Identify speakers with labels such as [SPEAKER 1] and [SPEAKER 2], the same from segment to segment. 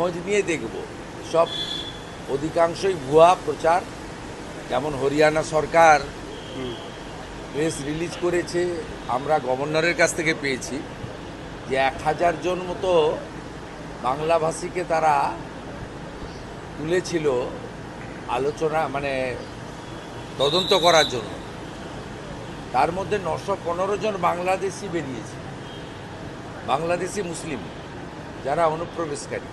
[SPEAKER 1] খোঁজ নিয়ে দেখব সব অধিকাংশই ভুয়া প্রচার। যেমন হরিয়ানা সরকার প্রেস রিলিজ করেছে, আমরা গভর্নরের কাছ থেকে পেয়েছি যে 1000 জন মতো বাংলাভাষীকে তারা তুলেছিল আলোচনা মানে তদন্ত করার জন্য। তার মধ্যে 915 জন বাংলাদেশি বেরিয়েছে, বাংলাদেশি মুসলিম যারা অনুপ্রবেশকারী।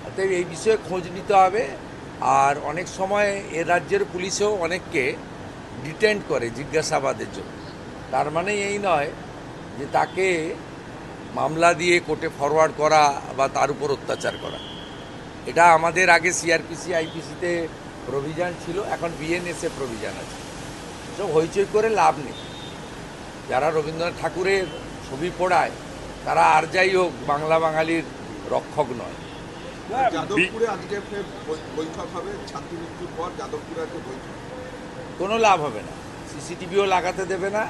[SPEAKER 1] অতএব এই বিষয়ে খোঁজ নিতে হবে। আর অনেক সময় এ রাজ্যের পুলিশও অনেককে ডিটেন্ড করে জিজ্ঞাসাবাদের জন্য। তার মানে এই নয় যে তাকে মামলা দিয়ে কোর্টে ফরওয়ার্ড করা বা তার উপর অত্যাচার করা। এটা আমাদের আগে সিআরপিসি আইপিসিতে প্রভিশন ছিল, এখন বিএনএসএ প্রভিশন আছে। সব হইচই করে লাভ নেই। যারা রবীন্দ্রনাথ ঠাকুরের ছবি পড়ায় তারা আর যাই হোক বাংলা বাঙালির রক্ষক নয়।
[SPEAKER 2] যাদবপুরে আজকে বৈঠক হবে, ছাত্রী মৃত্যুর পর যাদবপুরে আজকে বৈঠক।
[SPEAKER 1] কোনো লাভ হবে না, সিসিটিভিও লাগাতে দেবে না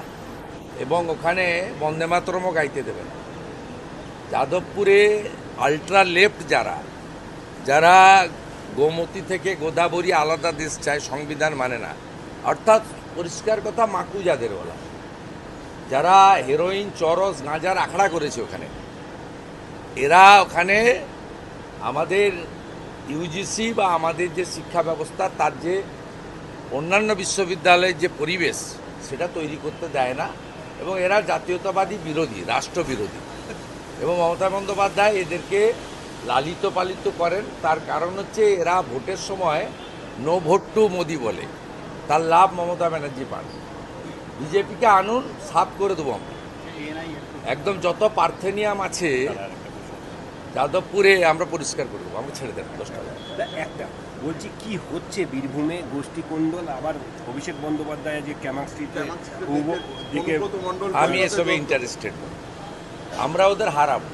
[SPEAKER 1] এবং ওখানে বন্দে মাতরমও গাইতে দেবে না। যাদবপুরে আলট্রা লেফট যারা যারা গোমতী থেকে গোদাবরী আলাদা দেশ চায়, সংবিধান মানে না, অর্থাৎ পরিষ্কার কথা মাকুজাদের বলা, যারা হেরোইন চরস গাঁজার আখড়া করেছে ওখানে, এরা ওখানে আমাদের ইউজিসি বা আমাদের যে শিক্ষা ব্যবস্থা তার যে অন্যান্য বিশ্ববিদ্যালয়ের যে পরিবেশ সেটা তৈরি করতে দেয় না। এবং এরা জাতীয়তাবাদী বিরোধী, রাষ্ট্রবিরোধী। এবং মমতা বন্দ্যোপাধ্যায় এদেরকে লালিত পালিত করেন। তার কারণ হচ্ছে এরা ভোটের সময় নো ভোট টু মোদি বলে, তার লাভ মমতা ব্যানার্জি পান। বিজেপিকে আনুন, সাফ করে দেবো আমরা একদম। যত পার্থেনিয়াম আছে যাদবপুরে আমরা পরিষ্কার করে দেবো, আমরা ছেড়ে দেন 10 টাকা।
[SPEAKER 3] একটা বলছি কি হচ্ছে বীরভূমে গোষ্ঠীকোন্দল, আবার অভিষেক বন্দ্যোপাধ্যায় যে ক্যামাক্সিতে
[SPEAKER 1] আমি এসবে ইন্টারেস্টেড নই, আমরা ওদের হারাবো।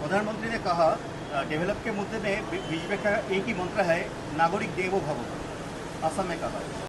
[SPEAKER 4] प्रधानमंत्री ने कहा डेवलप के मुद्दे में बीजेपी का एक ही मंत्र है, नागरिक देवो भव। असम में कहा